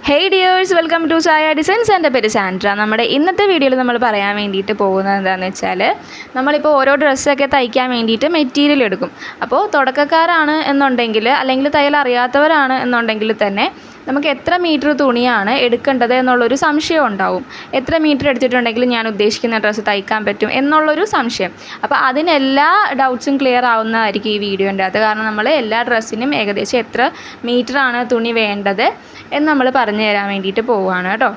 Hey dears, welcome to Saya Designs. എൻ്റെ പേര് Sandra. നമ്മുടെ ഇന്നത്തെ വീഡിയോയിൽ നമ്മൾ പറയാൻ വേണ്ടിയിട്ട് പോകുന്നത് എന്താണെന്ന് വെച്ചാൽ നമ്മളിപ്പോൾ ഓരോ ഡ്രസ്സൊക്കെ തയ്ക്കാൻ വേണ്ടിയിട്ട് മെറ്റീരിയൽ എടുക്കും. അപ്പോൾ തുടക്കക്കാരാണ് എന്നുണ്ടെങ്കിൽ അല്ലെങ്കിൽ തയ്യൽ അറിയാത്തവരാണ് എന്നുണ്ടെങ്കിൽ തന്നെ നമുക്ക് എത്ര മീറ്റർ തുണിയാണ് എടുക്കേണ്ടത് എന്നുള്ളൊരു സംശയം ഉണ്ടാവും. എത്ര മീറ്റർ എടുത്തിട്ടുണ്ടെങ്കിൽ ഞാൻ ഉദ്ദേശിക്കുന്ന ഡ്രസ്സ് തയ്ക്കാൻ പറ്റും എന്നുള്ളൊരു സംശയം. അപ്പോൾ അതിനെല്ലാ ഡൗട്ട്സും ക്ലിയർ ആവുന്നതായിരിക്കും ഈ വീഡിയോൻ്റെ അകത്ത്. കാരണം നമ്മൾ എല്ലാ ഡ്രസ്സിനും ഏകദേശം എത്ര മീറ്ററാണ് തുണി വേണ്ടത് എന്ന് നമ്മൾ പറഞ്ഞു തരാൻ വേണ്ടിയിട്ട് പോവുകയാണ് കേട്ടോ.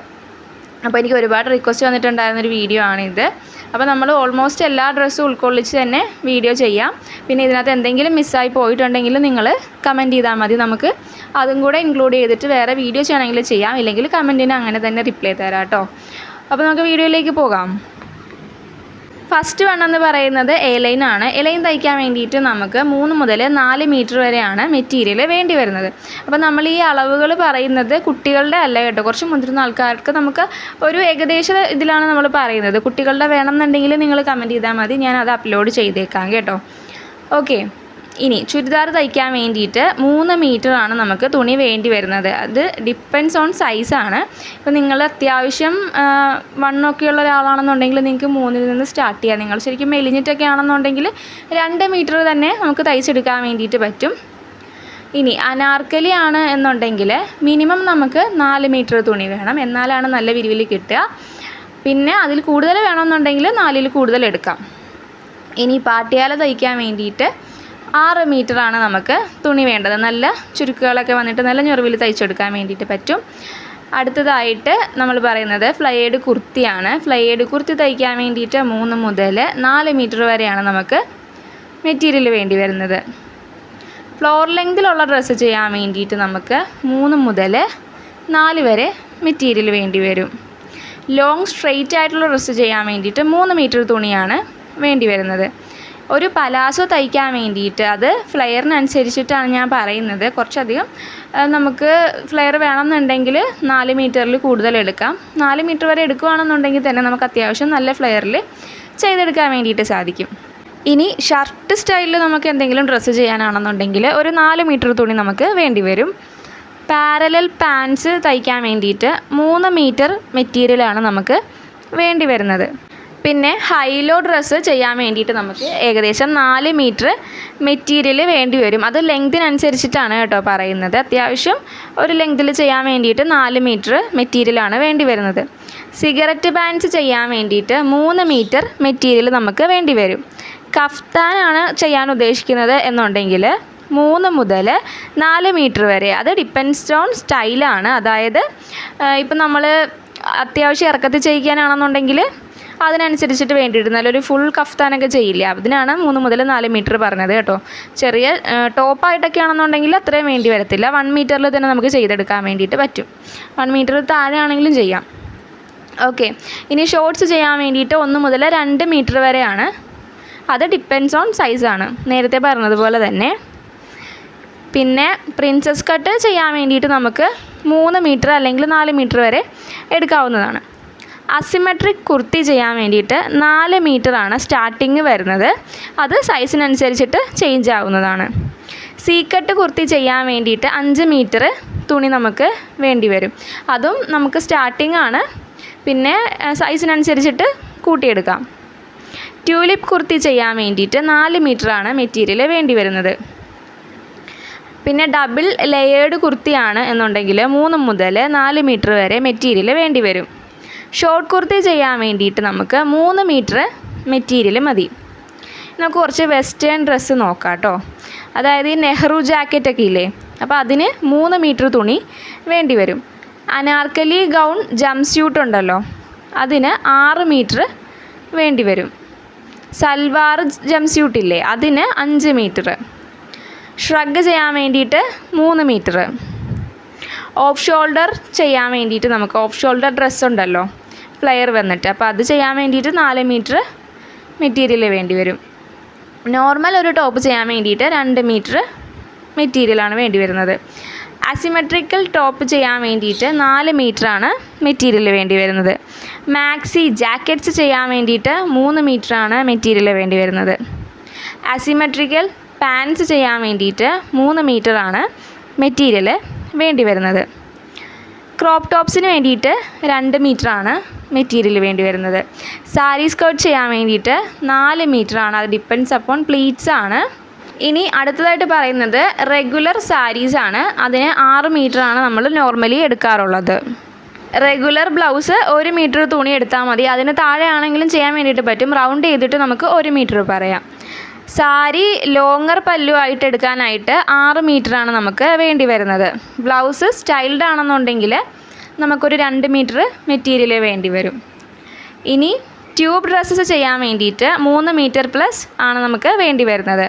അപ്പോൾ എനിക്ക് ഒരുപാട് റിക്വസ്റ്റ് വന്നിട്ടുണ്ടായിരുന്നൊരു വീഡിയോ ആണിത്. അപ്പോൾ നമ്മൾ ഓൾമോസ്റ്റ് എല്ലാ ഡ്രസ്സും ഉൾക്കൊള്ളിച്ച് തന്നെ വീഡിയോ ചെയ്യാം. പിന്നെ ഇതിനകത്ത് എന്തെങ്കിലും മിസ്സായി പോയിട്ടുണ്ടെങ്കിൽ നിങ്ങൾ കമൻറ്റ് ചെയ്താൽ മതി. നമുക്ക് അതും കൂടെ ഇൻക്ലൂഡ് ചെയ്തിട്ട് വേറെ വീഡിയോ ചെയ്യണമെങ്കിൽ ചെയ്യാം, ഇല്ലെങ്കിൽ കമൻറ്റിന് അങ്ങനെ തന്നെ റിപ്ലൈ തരാം കേട്ടോ. അപ്പോൾ നമുക്ക് വീഡിയോയിലേക്ക് പോകാം. ഫസ്റ്റ് വൺ എന്ന് പറയുന്നത് എ ലൈൻ ആണ്. എ ലൈൻ തയ്ക്കാൻ വേണ്ടിയിട്ട് നമുക്ക് 3 മുതൽ 4 മീറ്റർ വരെയാണ് മെറ്റീരിയൽ വേണ്ടി വരുന്നത്. അപ്പോൾ നമ്മൾ ഈ അളവുകൾ പറയുന്നത് കുട്ടികളുടെ അല്ല കേട്ടോ, കുറച്ച് മുതിർന്ന ആൾക്കാർക്ക് നമുക്ക് ഒരു ഏകദേശ ഇതിലാണ് നമ്മൾ പറയുന്നത്. കുട്ടികളുടെ വേണം എന്നുണ്ടെങ്കിൽ നിങ്ങൾ കമൻറ്റ് ചെയ്താൽ മതി, ഞാൻ അത് അപ്ലോഡ് ചെയ്തേക്കാം കേട്ടോ. ഓക്കെ, ഇനി ചുരിദാർ തയ്ക്കാൻ വേണ്ടിയിട്ട് 3 മീറ്ററാണ് നമുക്ക് തുണി വേണ്ടി വരുന്നത്. അത് ഡിപ്പെൻഡ്സ് ഓൺ സൈസാണ്. ഇപ്പോൾ നിങ്ങൾ അത്യാവശ്യം വണ്ണമൊക്കെയുള്ള ഒരാളാണെന്നുണ്ടെങ്കിൽ നിങ്ങൾക്ക് 3-ൽ നിന്ന് സ്റ്റാർട്ട് ചെയ്യാം. നിങ്ങൾ ശരിക്കും മെലിഞ്ഞിട്ടൊക്കെ ആണെന്നുണ്ടെങ്കിൽ 2 മീറ്റർ തന്നെ നമുക്ക് തയ്ച്ചെടുക്കാൻ വേണ്ടിയിട്ട് പറ്റും. ഇനി അനാർക്കലി ആണ് എന്നുണ്ടെങ്കിൽ മിനിമം നമുക്ക് 4 മീറ്റർ തുണി വേണം, എന്നാലാണ് നല്ല വിരിവിൽ കിട്ടുക. പിന്നെ അതിൽ കൂടുതൽ വേണമെന്നുണ്ടെങ്കിൽ 4-ൽ കൂടുതൽ എടുക്കാം. ഇനി പാട്ടിയാല തയ്ക്കാൻ വേണ്ടിയിട്ട് 6 മീറ്ററാണ് നമുക്ക് തുണി വേണ്ടത്. നല്ല ചുരുക്കുകളൊക്കെ വന്നിട്ട് നല്ല ഞൊറിവിൽ തയ്ച്ചെടുക്കാൻ വേണ്ടിയിട്ട് പറ്റും. അടുത്തതായിട്ട് നമ്മൾ പറയുന്നത് ഫ്ലയേഡ് കുർത്തിയാണ്. ഫ്ലയേഡ് കുർത്തി തയ്ക്കാൻ വേണ്ടിയിട്ട് 3 മുതൽ 4 മീറ്റർ വരെയാണ് നമുക്ക് മെറ്റീരിയൽ വേണ്ടി വരുന്നത്. ഫ്ലോർ ലെങ്തിലുള്ള ഡ്രസ്സ് ചെയ്യാൻ വേണ്ടിയിട്ട് നമുക്ക് 3 മുതൽ 4 വരെ മെറ്റീരിയൽ വേണ്ടി വരും. ലോങ് സ്ട്രെയിറ്റ് ആയിട്ടുള്ള ഡ്രസ്സ് ചെയ്യാൻ വേണ്ടിയിട്ട് 3 മീറ്റർ തുണിയാണ് വേണ്ടി വരുന്നത്. ഒരു പലാസോ തയ്ക്കാൻ വേണ്ടിയിട്ട് അത് ഫ്ലെയറിനനുസരിച്ചിട്ടാണ് ഞാൻ പറയുന്നത്. കുറച്ചധികം നമുക്ക് ഫ്ലെയർ വേണമെന്നുണ്ടെങ്കിൽ 4 മീറ്ററിൽ കൂടുതൽ എടുക്കാം. 4 മീറ്റർ വരെ എടുക്കുകയാണെന്നുണ്ടെങ്കിൽ തന്നെ നമുക്ക് അത്യാവശ്യം നല്ല ഫ്ലെയറിൽ ചെയ്തെടുക്കാൻ വേണ്ടിയിട്ട് സാധിക്കും. ഇനി ഷർട്ട് സ്റ്റൈലിൽ നമുക്ക് എന്തെങ്കിലും ഡ്രസ്സ് ചെയ്യാനാണെന്നുണ്ടെങ്കിൽ ഒരു 4 മീറ്റർ തുണി നമുക്ക് വേണ്ടി വരും. പാരലൽ പാൻസ് തയ്ക്കാൻ വേണ്ടിയിട്ട് 3 മീറ്റർ മെറ്റീരിയലാണ് നമുക്ക് വേണ്ടി വരുന്നത്. പിന്നെ ഹൈലോ ഡ്രസ്സ് ചെയ്യാൻ വേണ്ടിയിട്ട് നമുക്ക് ഏകദേശം 4 മീറ്റർ മെറ്റീരിയൽ വേണ്ടി വരും. അത് ലെങ്തിനനുസരിച്ചിട്ടാണ് കേട്ടോ പറയുന്നത്. അത്യാവശ്യം ഒരു ലെങ്തിൽ ചെയ്യാൻ വേണ്ടിയിട്ട് 4 മീറ്റർ മെറ്റീരിയലാണ് വേണ്ടി വരുന്നത്. സിഗരറ്റ് പാൻസ് ചെയ്യാൻ വേണ്ടിയിട്ട് 3 മീറ്റർ മെറ്റീരിയൽ നമുക്ക് വേണ്ടി വരും. കഫ്താനാണ് ചെയ്യാൻ ഉദ്ദേശിക്കുന്നത് എന്നുണ്ടെങ്കിൽ 3 മുതൽ 4 മീറ്റർ വരെ. അത് ഡിപ്പെൻഡ്സ് ഓൺ സ്റ്റൈലാണ്. അതായത് ഇപ്പം നമ്മൾ അത്യാവശ്യം ഇറക്കത്തിൽ ചെയ്യിക്കാനാണെന്നുണ്ടെങ്കിൽ അതിനനുസരിച്ചിട്ട് വേണ്ടിയിട്ട് നല്ലൊരു ഫുൾ കഫ്താനൊക്കെ ചെയ്യില്ല, അതിനാണ് 3 മുതൽ 4 മീറ്റർ പറഞ്ഞത് കേട്ടോ. ചെറിയ ടോപ്പായിട്ടൊക്കെ ആണെന്നുണ്ടെങ്കിൽ അത്രയും വേണ്ടി വരത്തില്ല. 1 മീറ്ററിൽ തന്നെ നമുക്ക് ചെയ്തെടുക്കാൻ വേണ്ടിയിട്ട് പറ്റും. 1 മീറ്റർ താഴെ ആണെങ്കിലും ചെയ്യാം. ഓക്കെ, ഇനി ഷോർട്ട്സ് ചെയ്യാൻ വേണ്ടിയിട്ട് 1 മുതൽ 2 മീറ്റർ വരെയാണ്. അത് ഡിപ്പെൻഡ്സ് ഓൺ സൈസാണ്, നേരത്തെ പറഞ്ഞതുപോലെ തന്നെ. പിന്നെ പ്രിൻസസ് കട്ട് ചെയ്യാൻ വേണ്ടിയിട്ട് നമുക്ക് 3 മീറ്റർ അല്ലെങ്കിൽ 4 മീറ്റർ വരെ എടുക്കാവുന്നതാണ്. അസിമെട്രിക് കുർത്തി ചെയ്യാൻ വേണ്ടിയിട്ട് 4 മീറ്ററാണ് സ്റ്റാർട്ടിങ് വരുന്നത്. അത് സൈസിനനുസരിച്ചിട്ട് ചേഞ്ച് ആവുന്നതാണ്. സീ കട്ട് കുർത്തി ചെയ്യാൻ വേണ്ടിയിട്ട് 5 മീറ്റർ തുണി നമുക്ക് വേണ്ടി വരും. അതും നമുക്ക് സ്റ്റാർട്ടിങ് ആണ്, പിന്നെ സൈസിനനുസരിച്ചിട്ട് കൂട്ടിയെടുക്കാം. ട്യൂലിപ്പ് കുർത്തി ചെയ്യാൻ വേണ്ടിയിട്ട് 4 മീറ്ററാണ് മെറ്റീരിയൽ വേണ്ടി വരുന്നത്. പിന്നെ ഡബിൾ ലെയേർഡ് കുർത്തിയാണ് എന്നുണ്ടെങ്കിൽ 3 മുതൽ 4 മീറ്റർ വരെ മെറ്റീരിയൽ വേണ്ടി വരും. ഷോർട്ട് കുർത്തി ചെയ്യാൻ വേണ്ടിയിട്ട് നമുക്ക് 3 മീറ്റർ മെറ്റീരിയൽ മതി. നമുക്ക് കുറച്ച് വെസ്റ്റേൺ ഡ്രസ്സ് നോക്കാം കേട്ടോ. അതായത് ഈ നെഹ്റു ജാക്കറ്റൊക്കെ ഇല്ലേ, അപ്പോൾ അതിന് 3 മീറ്റർ തുണി വേണ്ടി വരും. അനാർക്കലി ഗൗൺ ജംപ് സ്യൂട്ട് ഉണ്ടല്ലോ, അതിന് 6 മീറ്റർ വേണ്ടി വരും. സൽവാർ ജംപ് സ്യൂട്ടില്ലേ, അതിന് 5 മീറ്റർ. ഷ്രഗ് ചെയ്യാൻ വേണ്ടിയിട്ട് 3 മീറ്റർ. ഓഫ് ഷോൾഡർ ചെയ്യാൻ വേണ്ടിയിട്ട് നമുക്ക് ഓഫ് ഷോൾഡർ ഡ്രസ്സ് ഉണ്ടല്ലോ ഫ്ലെയർ വന്നിട്ട്, അപ്പോൾ അത് ചെയ്യാൻ വേണ്ടിയിട്ട് 4 മീറ്റർ മെറ്റീരിയൽ വേണ്ടി വരും. നോർമൽ ഒരു ടോപ്പ് ചെയ്യാൻ വേണ്ടിയിട്ട് 2 മീറ്റർ മെറ്റീരിയലാണ് വേണ്ടി വരുന്നത്. അസിമെട്രിക്കൽ ടോപ്പ് ചെയ്യാൻ വേണ്ടിയിട്ട് 4 മീറ്ററാണ് മെറ്റീരിയൽ വേണ്ടി വരുന്നത്. മാക്സി ജാക്കറ്റ്സ് ചെയ്യാൻ വേണ്ടിയിട്ട് 3 മീറ്ററാണ് മെറ്റീരിയൽ വേണ്ടി വരുന്നത്. അസിമെട്രിക്കൽ പാൻസ് ചെയ്യാൻ വേണ്ടിയിട്ട് 3 മീറ്ററാണ് മെറ്റീരിയൽ വേണ്ടി വരുന്നത്. ക്രോപ്പ് ടോപ്സിന് വേണ്ടിയിട്ട് 2 മീറ്ററാണ് മെറ്റീരിയൽ വേണ്ടി വരുന്നത്. സാരി സ്കേർട്ട് ചെയ്യാൻ വേണ്ടിയിട്ട് 4 മീറ്ററാണ്. അത് ഡിപ്പെൻഡ്സ് അപ്പോൺ പ്ലീറ്റ്സ് ആണ്. ഇനി അടുത്തതായിട്ട് പറയുന്നത് റെഗുലർ സാരീസാണ്. അതിന് 6 മീറ്ററാണ് നമ്മൾ നോർമലി എടുക്കാറുള്ളത്. റെഗുലർ ബ്ലൗസ് 1 മീറ്റർ തുണി എടുത്താൽ മതി. അതിന് താഴെ ആണെങ്കിലും ചെയ്യാൻ വേണ്ടിയിട്ട് പറ്റും. റൗണ്ട് ചെയ്തിട്ട് നമുക്ക് 1 മീറ്റർ പറയാം. സാരി ലോങ്ങർ പല്ലു ആയിട്ട് എടുക്കാനായിട്ട് 6 മീറ്ററാണ് നമുക്ക് വേണ്ടി വരുന്നത്. ബ്ലൗസ് സ്റ്റൈൽഡ് ആണെന്നുണ്ടെങ്കിൽ നമുക്കൊരു 2 മീറ്റർ മെറ്റീരിയൽ വേണ്ടി വരും. ഇനി ട്യൂബ് ഡ്രസ്സസ് ചെയ്യാൻ വേണ്ടിയിട്ട് 3 മീറ്റർ പ്ലസ് ആണ് നമുക്ക് വേണ്ടി വരുന്നത്.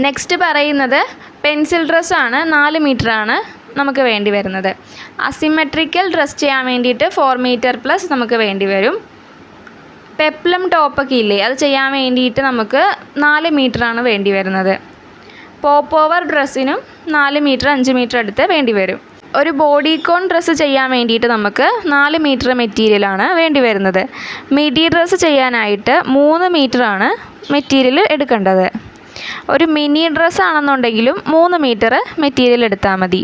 നെക്സ്റ്റ് പറയുന്നത് പെൻസിൽ ഡ്രസ്സാണ്. 4 മീറ്ററാണ് നമുക്ക് വേണ്ടി വരുന്നത്. അസിമെട്രിക്കൽ ഡ്രസ്സ് ചെയ്യാൻ വേണ്ടിയിട്ട് 4 മീറ്റർ പ്ലസ് നമുക്ക് വേണ്ടി വരും. പെപ്ലം ടോപ്പൊക്കെ ഇല്ലേ, അത് ചെയ്യാൻ വേണ്ടിയിട്ട് നമുക്ക് 4 മീറ്ററാണ് വേണ്ടി വരുന്നത്. പോപ്പ് ഓവർ ഡ്രസ്സിനും 4 മീറ്റർ 5 മീറ്റർ അടുത്ത് വേണ്ടി വരും. ഒരു ബോഡിക്കോൺ ഡ്രസ്സ് ചെയ്യാൻ വേണ്ടിയിട്ട് നമുക്ക് 4 മീറ്റർ മെറ്റീരിയലാണ് വേണ്ടി വരുന്നത്. മിഡി ഡ്രസ്സ് ചെയ്യാനായിട്ട് 3 മീറ്ററാണ് മെറ്റീരിയൽ എടുക്കേണ്ടത്. ഒരു മിനി ഡ്രസ്സ് ആണെന്നുണ്ടെങ്കിലും 3 മീറ്റർ മെറ്റീരിയൽ എടുത്താൽ മതി.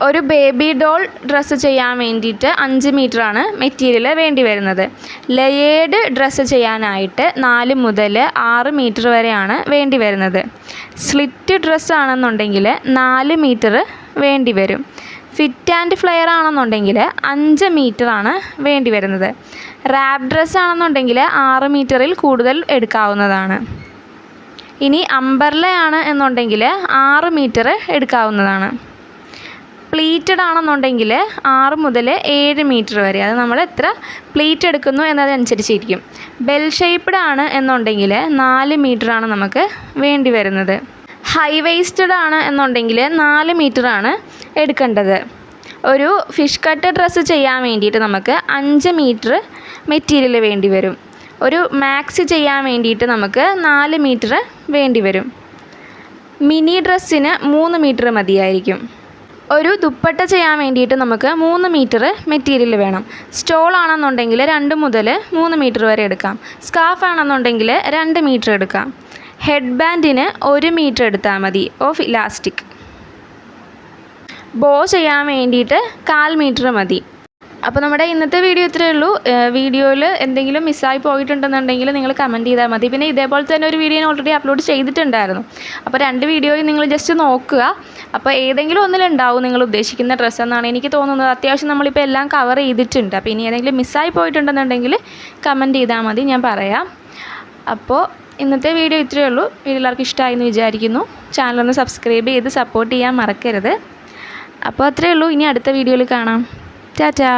ഒരു ബേബി ഡോൾ ഡ്രസ്സ് ചെയ്യാൻ വേണ്ടിയിട്ട് 5 മീറ്ററാണ് മെറ്റീരിയൽ വേണ്ടി വരുന്നത്. ലെയേർഡ് ഡ്രസ്സ് ചെയ്യാനായിട്ട് 4 മുതൽ 6 മീറ്റർ വരെയാണ് വേണ്ടി വരുന്നത്. സ്ലിറ്റ് ഡ്രസ്സ് ആണെന്നുണ്ടെങ്കിൽ 4 മീറ്റർ വേണ്ടി വരും. ഫിറ്റ് ആൻഡ് ഫ്ലെയർ ആണെന്നുണ്ടെങ്കിൽ 5 മീറ്ററാണ് വേണ്ടി വരുന്നത്. റാപ്പ് ഡ്രസ്സ് ആണെന്നുണ്ടെങ്കിൽ 6 മീറ്ററിൽ കൂടുതൽ എടുക്കാവുന്നതാണ്. ഇനി അംബർല ആണ് എന്നുണ്ടെങ്കിൽ 6 മീറ്റർ എടുക്കാവുന്നതാണ്. പ്ലീറ്റഡ് ആണെന്നുണ്ടെങ്കിൽ 6 മുതൽ 7 മീറ്റർ വരെ, അത് നമ്മൾ എത്ര പ്ലീറ്റ് എടുക്കുന്നു എന്നതനുസരിച്ചിരിക്കും. ബെൽ ഷേപ്പ്ഡ് ആണ് എന്നുണ്ടെങ്കിൽ 4 മീറ്ററാണ് നമുക്ക് വേണ്ടി വരുന്നത്. ഹൈ വേസ്റ്റഡ് ആണ് എന്നുണ്ടെങ്കിൽ 4 മീറ്ററാണ് എടുക്കേണ്ടത്. ഒരു ഫിഷ് കട്ട് ഡ്രസ്സ് ചെയ്യാൻ വേണ്ടിയിട്ട് നമുക്ക് 5 മീറ്റർ മെറ്റീരിയൽ വേണ്ടി വരും. ഒരു മാക്സി ചെയ്യാൻ വേണ്ടിയിട്ട് നമുക്ക് 4 മീറ്റർ വേണ്ടി വരും. മിനി ഡ്രസ്സിന് 3 മീറ്റർ മതിയായിരിക്കും. ഒരു ദുപ്പട്ട ചെയ്യാൻ വേണ്ടിയിട്ട് നമുക്ക് 3 മീറ്റർ മെറ്റീരിയൽ വേണം. സ്റ്റോൾ ആണെന്നുണ്ടെങ്കിൽ 2 മുതൽ 3 മീറ്റർ വരെ എടുക്കാം. സ്കാർഫ് ആണെന്നുണ്ടെങ്കിൽ 2 മീറ്റർ എടുക്കാം. ഹെഡ് ബാൻഡിന് 1 മീറ്റർ എടുത്താൽ മതി ഓഫ് ഇലാസ്റ്റിക്. ബോ ചെയ്യാൻ വേണ്ടിയിട്ട് 1/4 മീറ്റർ മതി. അപ്പോൾ നമ്മുടെ ഇന്നത്തെ വീഡിയോ ഇത്രയേ ഉള്ളൂ. വീഡിയോയിൽ എന്തെങ്കിലും മിസ്സായി പോയിട്ടുണ്ടെന്നുണ്ടെങ്കിൽ നിങ്ങൾ കമൻറ്റ് ചെയ്താൽ മതി. പിന്നെ ഇതേപോലെ തന്നെ ഒരു വീഡിയോ ഞാൻ ഓൾറെഡി അപ്ലോഡ് ചെയ്തിട്ടുണ്ടായിരുന്നു. അപ്പോൾ 2 വീഡിയോയും നിങ്ങൾ ജസ്റ്റ് നോക്കുക. അപ്പോൾ ഏതെങ്കിലും ഒന്നിലുണ്ടാവും നിങ്ങൾ ഉദ്ദേശിക്കുന്ന ഡ്രസ്സ് എന്നാണ് എനിക്ക് തോന്നുന്നത്. അത്യാവശ്യം നമ്മളിപ്പോൾ എല്ലാം കവർ ചെയ്തിട്ടുണ്ട്. അപ്പോൾ ഇനി ഏതെങ്കിലും മിസ്സായി പോയിട്ടുണ്ടെന്നുണ്ടെങ്കിൽ കമൻറ്റ് ചെയ്താൽ മതി, ഞാൻ പറയാം. അപ്പോൾ ഇന്നത്തെ വീഡിയോ ഇത്രയേ ഉള്ളൂ. വീഡിയോ എല്ലാവർക്കും ഇഷ്ടമായി എന്ന് വിചാരിക്കുന്നു. ചാനലൊന്ന് സബ്സ്ക്രൈബ് ചെയ്ത് സപ്പോർട്ട് ചെയ്യാൻ മറക്കരുത്. അപ്പോൾ അത്രയേ ഉള്ളൂ. ഇനി അടുത്ത വീഡിയോയിൽ കാണാം. ടാറ്റാ.